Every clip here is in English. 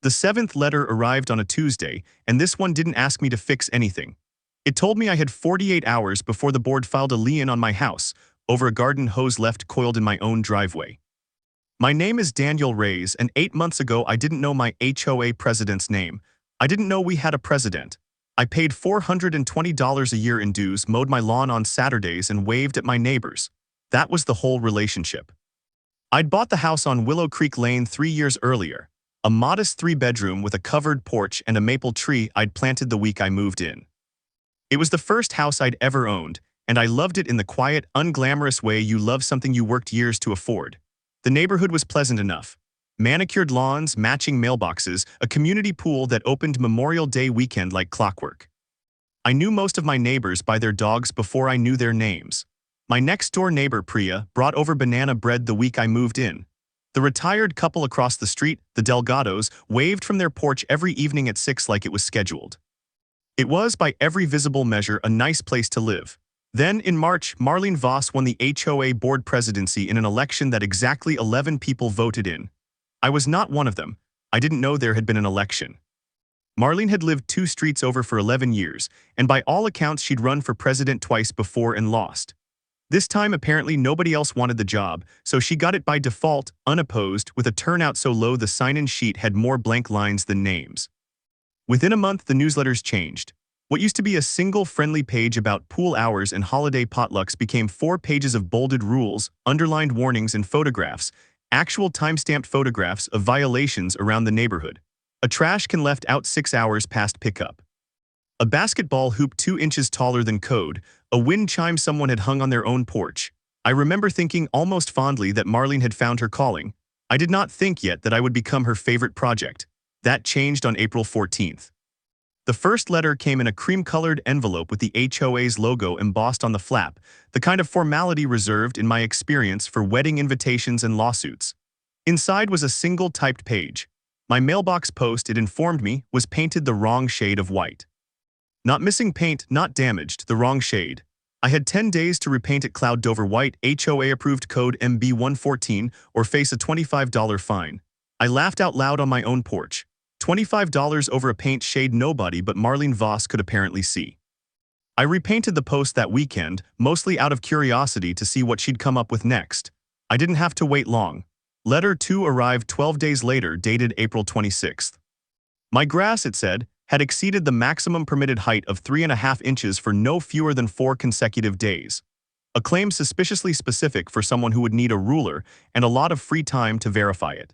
The seventh letter arrived on a Tuesday, and this one didn't ask me to fix anything. It told me I had 48 hours before the board filed a lien on my house over a garden hose left coiled in my own driveway. My name is Daniel Reyes, and 8 months ago I didn't know my HOA president's name. I didn't know we had a president. I paid $420 a year in dues, mowed my lawn on Saturdays, and waved at my neighbors. That was the whole relationship. I'd bought the house on Willow Creek Lane 3 years earlier, a modest 3-bedroom with a covered porch and a maple tree I'd planted the week I moved in. It was the first house I'd ever owned, and I loved it in the quiet, unglamorous way you love something you worked years to afford. The neighborhood was pleasant enough. Manicured lawns, matching mailboxes, a community pool that opened Memorial Day weekend like clockwork. I knew most of my neighbors by their dogs before I knew their names. My next-door neighbor, Priya, brought over banana bread the week I moved in. The retired couple across the street, the Delgados, waved from their porch every evening at 6 like it was scheduled. It was, by every visible measure, a nice place to live. Then, in March, Marlene Voss won the HOA board presidency in an election that exactly 11 people voted in. I was not one of them. I didn't know there had been an election. Marlene had lived 2 streets over for 11 years, and by all accounts she'd run for president twice before and lost. This time, apparently nobody else wanted the job, so she got it by default, unopposed, with a turnout so low the sign-in sheet had more blank lines than names. Within a month, the newsletters changed. What used to be a single friendly page about pool hours and holiday potlucks became 4 pages of bolded rules, underlined warnings, and photographs, actual time-stamped photographs of violations around the neighborhood. A trash can left out 6 hours past pickup. A basketball hoop 2 inches taller than code, a wind chime someone had hung on their own porch. I remember thinking almost fondly that Marlene had found her calling. I did not think yet that I would become her favorite project. That changed on April 14th. The first letter came in a cream-colored envelope with the HOA's logo embossed on the flap, the kind of formality reserved, in my experience, for wedding invitations and lawsuits. Inside was a single typed page. My mailbox post, it informed me, was painted the wrong shade of white. Not missing paint, not damaged, the wrong shade. I had 10 days to repaint it cloud Dover white, HOA-approved code MB114, or face a $25 fine. I laughed out loud on my own porch. $25 over a paint shade nobody but Marlene Voss could apparently see. I repainted the post that weekend, mostly out of curiosity to see what she'd come up with next. I didn't have to wait long. Letter 2 arrived 12 days later, dated April 26th. My grass, it said, had exceeded the maximum permitted height of 3.5 inches for no fewer than 4 consecutive days. A claim suspiciously specific for someone who would need a ruler and a lot of free time to verify it.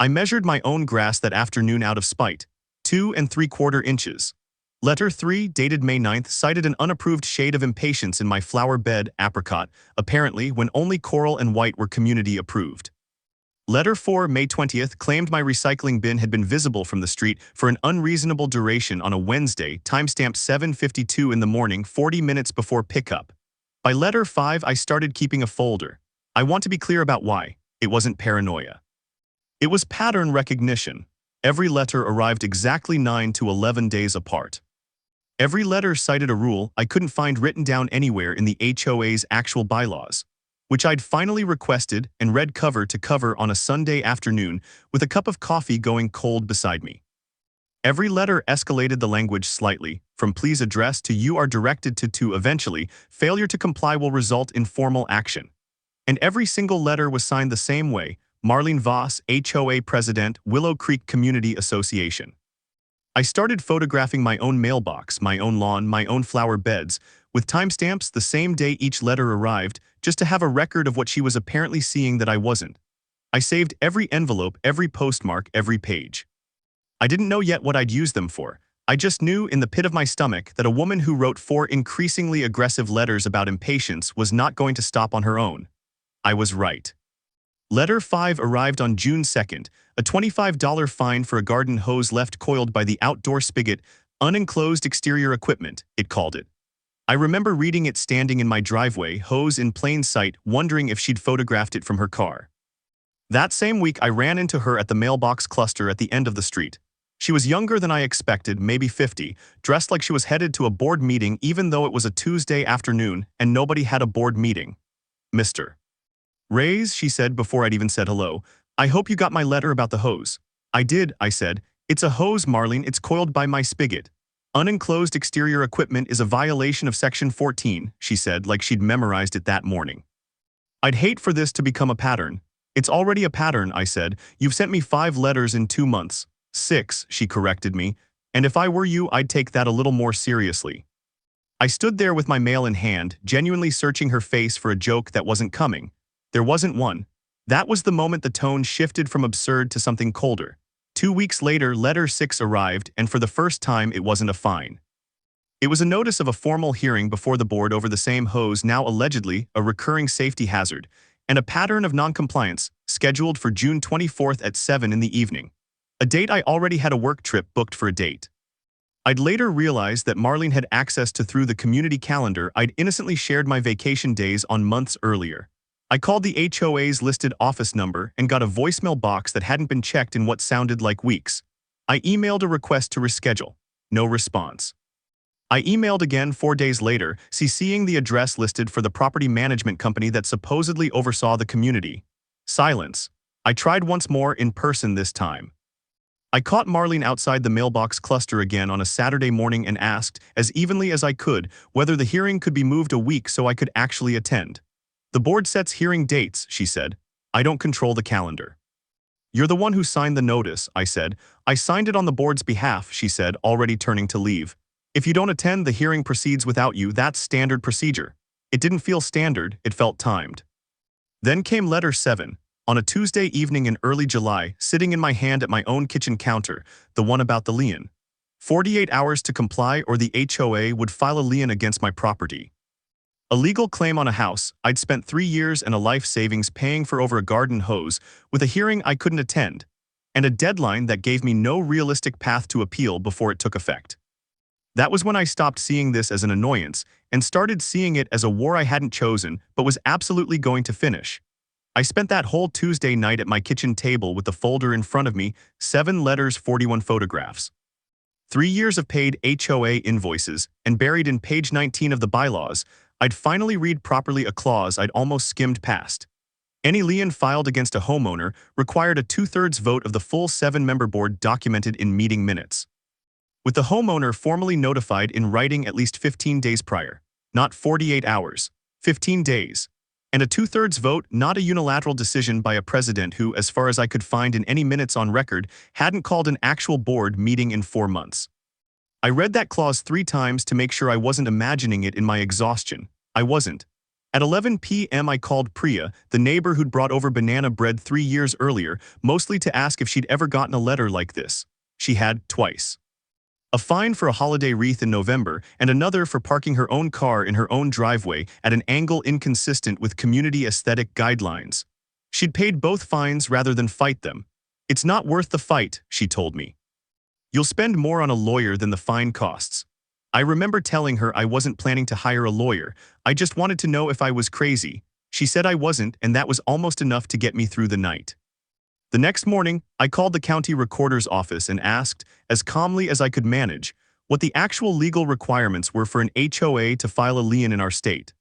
I measured my own grass that afternoon out of spite, 2 3/4 inches. Letter 3, dated May 9th, cited an unapproved shade of impatience in my flower bed, apricot, apparently when only coral and white were community approved. Letter 4, May 20th, claimed my recycling bin had been visible from the street for an unreasonable duration on a Wednesday, timestamp 7:52 in the morning, 40 minutes before pickup. By letter 5, I started keeping a folder. I want to be clear about why. It wasn't paranoia. It was pattern recognition. Every letter arrived exactly 9 to 11 days apart. Every letter cited a rule I couldn't find written down anywhere in the HOA's actual bylaws, which I'd finally requested and read cover to cover on a Sunday afternoon with a cup of coffee going cold beside me. Every letter escalated the language slightly, from please address to you are directed to eventually, failure to comply will result in formal action. And every single letter was signed the same way, Marlene Voss, HOA President, Willow Creek Community Association. I started photographing my own mailbox, my own lawn, my own flower beds, with timestamps the same day each letter arrived, just to have a record of what she was apparently seeing that I wasn't. I saved every envelope, every postmark, every page. I didn't know yet what I'd use them for. I just knew in the pit of my stomach that a woman who wrote 4 increasingly aggressive letters about impatience was not going to stop on her own. I was right. Letter 5 arrived on June 2nd, a $25 fine for a garden hose left coiled by the outdoor spigot, unenclosed exterior equipment, it called it. I remember reading it standing in my driveway, hose in plain sight, wondering if she'd photographed it from her car. That same week, I ran into her at the mailbox cluster at the end of the street. She was younger than I expected, maybe 50, dressed like she was headed to a board meeting even though it was a Tuesday afternoon and nobody had a board meeting. Mr. Reyes, she said before I'd even said hello, I hope you got my letter about the hose. I did, I said. It's a hose, Marlene, it's coiled by my spigot. Unenclosed exterior equipment is a violation of Section 14, she said, like she'd memorized it that morning. I'd hate for this to become a pattern. It's already a pattern, I said. You've sent me 5 letters in 2 months. 6, she corrected me. And if I were you, I'd take that a little more seriously. I stood there with my mail in hand, genuinely searching her face for a joke that wasn't coming. There wasn't one. That was the moment the tone shifted from absurd to something colder. 2 weeks later, letter 6 arrived, and for the first time, it wasn't a fine. It was a notice of a formal hearing before the board over the same hose, now allegedly a recurring safety hazard, and a pattern of noncompliance, scheduled for June 24th at 7 in the evening. A date I already had a work trip booked for a date. I'd later realized that Marlene had access to through the community calendar I'd innocently shared my vacation days on months earlier. I called the HOA's listed office number and got a voicemail box that hadn't been checked in what sounded like weeks. I emailed a request to reschedule. No response. I emailed again 4 days later, CCing the address listed for the property management company that supposedly oversaw the community. Silence. I tried once more in person this time. I caught Marlene outside the mailbox cluster again on a Saturday morning and asked, as evenly as I could, whether the hearing could be moved a week so I could actually attend. The board sets hearing dates, she said. I don't control the calendar. You're the one who signed the notice, I said. I signed it on the board's behalf, she said, already turning to leave. If you don't attend, the hearing proceeds without you. That's standard procedure. It didn't feel standard, it felt timed. Then came letter 7. On a Tuesday evening in early July, sitting in my hand at my own kitchen counter, the one about the lien. 48 hours to comply or the HOA would file a lien against my property. A legal claim on a house I'd spent 3 years and a life savings paying for over a garden hose, with a hearing I couldn't attend, and a deadline that gave me no realistic path to appeal before it took effect. That was when I stopped seeing this as an annoyance and started seeing it as a war I hadn't chosen but was absolutely going to finish. I spent that whole Tuesday night at my kitchen table with the folder in front of me, 7 letters, 41 photographs. 3 years of paid HOA invoices, and buried in page 19 of the bylaws, I'd finally read properly a clause I'd almost skimmed past. Any lien filed against a homeowner required a 2/3 vote of the full 7-member board documented in meeting minutes, with the homeowner formally notified in writing at least 15 days prior, not 48 hours, 15 days, and a 2/3 vote, not a unilateral decision by a president who, as far as I could find in any minutes on record, hadn't called an actual board meeting in 4 months. I read that clause 3 times to make sure I wasn't imagining it in my exhaustion. I wasn't. At 11 p.m. I called Priya, the neighbor who'd brought over banana bread 3 years earlier, mostly to ask if she'd ever gotten a letter like this. She had, twice. A fine for a holiday wreath in November, and another for parking her own car in her own driveway at an angle inconsistent with community aesthetic guidelines. She'd paid both fines rather than fight them. It's not worth the fight, she told me. You'll spend more on a lawyer than the fine costs. I remember telling her I wasn't planning to hire a lawyer, I just wanted to know if I was crazy. She said I wasn't, and that was almost enough to get me through the night. The next morning, I called the county recorder's office and asked, as calmly as I could manage, what the actual legal requirements were for an HOA to file a lien in our state.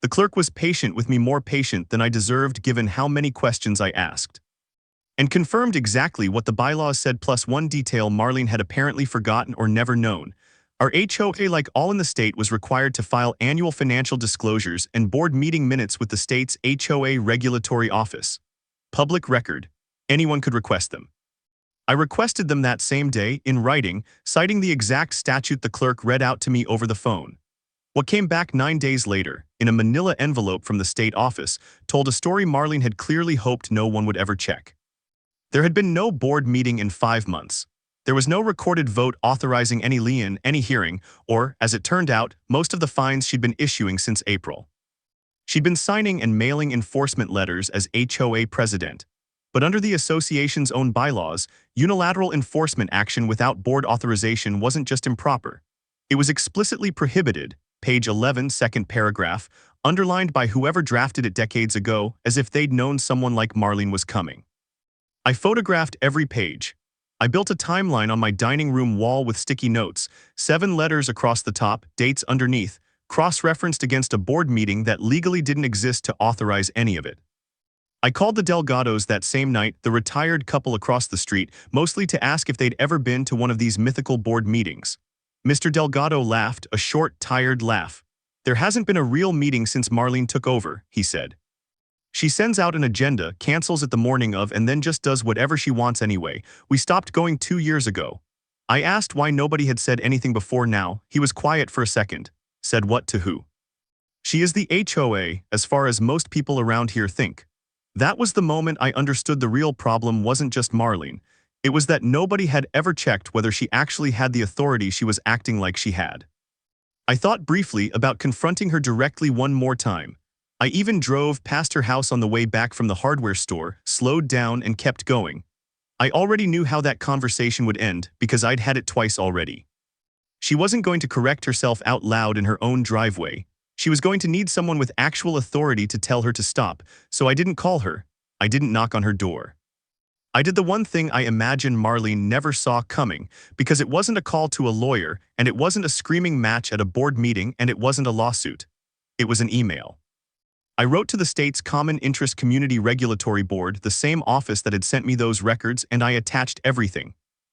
The clerk was patient with me, more patient than I deserved given how many questions I asked, and confirmed exactly what the bylaws said plus one detail Marlene had apparently forgotten or never known. Our HOA, like all in the state, was required to file annual financial disclosures and board meeting minutes with the state's HOA regulatory office. Public record. Anyone could request them. I requested them that same day, in writing, citing the exact statute the clerk read out to me over the phone. What came back 9 days later, in a manila envelope from the state office, told a story Marlene had clearly hoped no one would ever check. There had been no board meeting in 5 months. There was no recorded vote authorizing any lien, any hearing, or, as it turned out, most of the fines she'd been issuing since April. She'd been signing and mailing enforcement letters as HOA president. But under the association's own bylaws, unilateral enforcement action without board authorization wasn't just improper. It was explicitly prohibited, page 11, second paragraph, underlined by whoever drafted it decades ago, as if they'd known someone like Marlene was coming. I photographed every page. I built a timeline on my dining room wall with sticky notes, 7 letters across the top, dates underneath, cross-referenced against a board meeting that legally didn't exist to authorize any of it. I called the Delgados that same night, the retired couple across the street, mostly to ask if they'd ever been to one of these mythical board meetings. Mr. Delgado laughed, a short, tired laugh. "There hasn't been a real meeting since Marlene took over," he said. "She sends out an agenda, cancels it the morning of, and then just does whatever she wants anyway. We stopped going 2 years ago." I asked why nobody had said anything before now. He was quiet for a second. Said what to who? "She is the HOA, as far as most people around here think." That was the moment I understood the real problem wasn't just Marlene. It was that nobody had ever checked whether she actually had the authority she was acting like she had. I thought briefly about confronting her directly one more time. I even drove past her house on the way back from the hardware store, slowed down and kept going. I already knew how that conversation would end because I'd had it twice already. She wasn't going to correct herself out loud in her own driveway. She was going to need someone with actual authority to tell her to stop, so I didn't call her. I didn't knock on her door. I did the one thing I imagine Marlene never saw coming, because it wasn't a call to a lawyer, and it wasn't a screaming match at a board meeting, and it wasn't a lawsuit. It was an email. I wrote to the state's Common Interest Community Regulatory Board, the same office that had sent me those records, and I attached everything.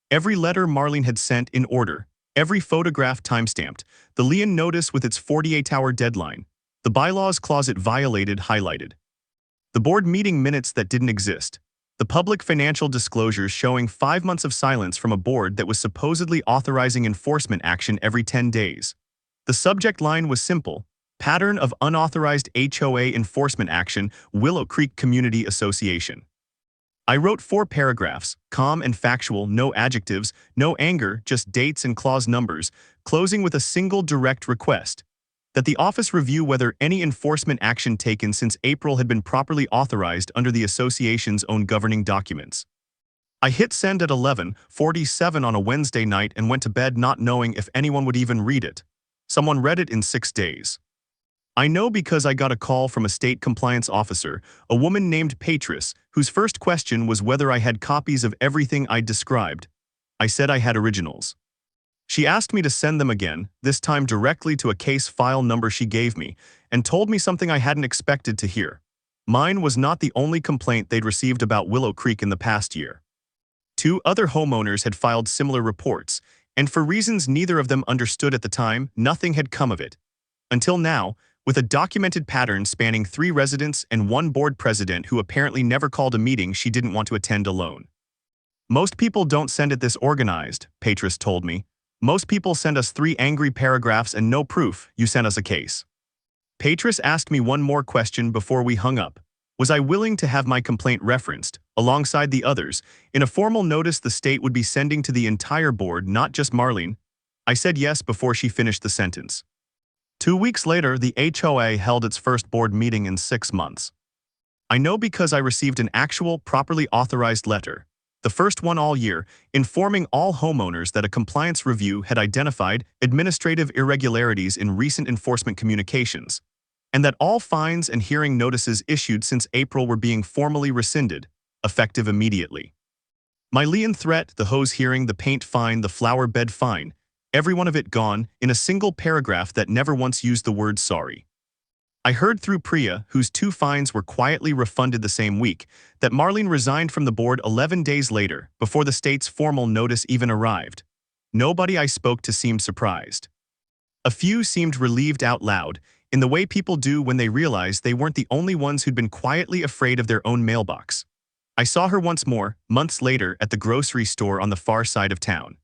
Every letter Marlene had sent in order. Every photograph timestamped, the lien notice with its 48-hour deadline, the bylaws clause it violated highlighted, the board meeting minutes that didn't exist, the public financial disclosures showing 5 months of silence from a board that was supposedly authorizing enforcement action every 10 days. The subject line was simple: pattern of unauthorized HOA enforcement action, Willow Creek Community Association. I wrote 4 paragraphs, calm and factual, no adjectives, no anger, just dates and clause numbers, closing with a single direct request: that the office review whether any enforcement action taken since April had been properly authorized under the association's own governing documents. I hit send at 11:47 on a Wednesday night and went to bed not knowing if anyone would even read it. Someone read it in 6 days. I know because I got a call from a state compliance officer, a woman named Patris, whose first question was whether I had copies of everything I'd described. I said I had originals. She asked me to send them again, this time directly to a case file number she gave me, and told me something I hadn't expected to hear. Mine was not the only complaint they'd received about Willow Creek in the past year. 2 other homeowners had filed similar reports, and for reasons neither of them understood at the time, nothing had come of it. Until now, with a documented pattern spanning 3 residents and 1 board president who apparently never called a meeting she didn't want to attend alone. "Most people don't send it this organized," Patris told me. "Most people send us 3 angry paragraphs and no proof. You sent us a case." Patris asked me one more question before we hung up. Was I willing to have my complaint referenced, alongside the others, in a formal notice the state would be sending to the entire board, not just Marlene? I said yes before she finished the sentence. 2 weeks later, the HOA held its first board meeting in 6 months. I know because I received an actual, properly authorized letter, the first one all year, informing all homeowners that a compliance review had identified administrative irregularities in recent enforcement communications, and that all fines and hearing notices issued since April were being formally rescinded, effective immediately. My lien threat, the hose hearing, the paint fine, the flower bed fine, every one of it gone, in a single paragraph that never once used the word sorry. I heard through Priya, whose 2 fines were quietly refunded the same week, that Marlene resigned from the board 11 days later, before the state's formal notice even arrived. Nobody I spoke to seemed surprised. A few seemed relieved out loud, in the way people do when they realize they weren't the only ones who'd been quietly afraid of their own mailbox. I saw her once more, months later, at the grocery store on the far side of town.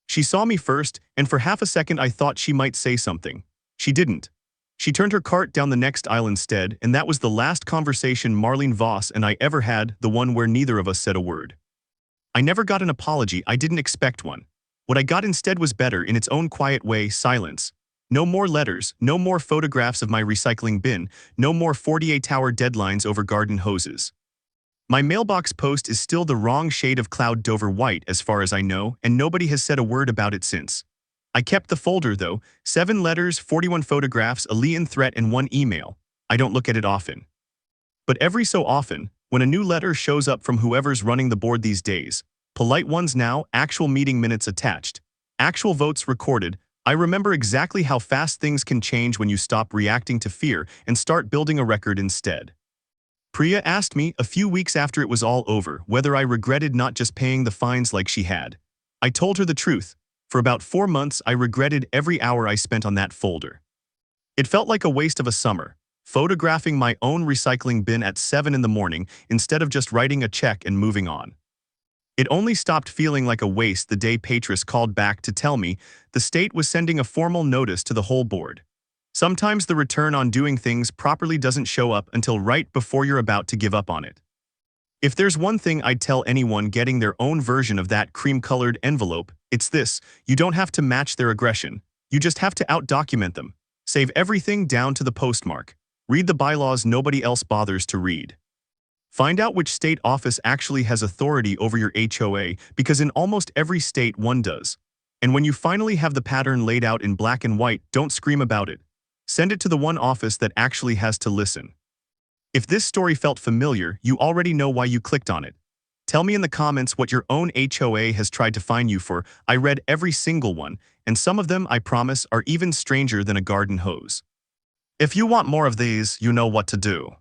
She saw me first, and for half a second I thought she might say something. She didn't. She turned her cart down the next aisle instead, and that was the last conversation Marlene Voss and I ever had, the one where neither of us said a word. I never got an apology. I didn't expect one. What I got instead was better, in its own quiet way, silence. No more letters, no more photographs of my recycling bin, no more 48-hour deadlines over garden hoses. My mailbox post is still the wrong shade of cloud Dover white as far as I know, and nobody has said a word about it since. I kept the folder though, 7 letters, 41 photographs, a lien threat and 1 email. I don't look at it often. But every so often, when a new letter shows up from whoever's running the board these days, polite ones now, actual meeting minutes attached, actual votes recorded, I remember exactly how fast things can change when you stop reacting to fear and start building a record instead. Priya asked me a few weeks after it was all over whether I regretted not just paying the fines like she had. I told her the truth. For about 4 months, I regretted every hour I spent on that folder. It felt like a waste of a summer, photographing my own recycling bin at 7 in the morning instead of just writing a check and moving on. It only stopped feeling like a waste the day Patris called back to tell me the state was sending a formal notice to the whole board. Sometimes the return on doing things properly doesn't show up until right before you're about to give up on it. If there's one thing I'd tell anyone getting their own version of that cream-colored envelope, it's this: you don't have to match their aggression. You just have to out-document them. Save everything down to the postmark. Read the bylaws nobody else bothers to read. Find out which state office actually has authority over your HOA, because in almost every state one does. And when you finally have the pattern laid out in black and white, don't scream about it. Send it to the one office that actually has to listen. If this story felt familiar, you already know why you clicked on it. Tell me in the comments what your own HOA has tried to fine you for. I read every single one, and some of them, I promise, are even stranger than a garden hose. If you want more of these, you know what to do.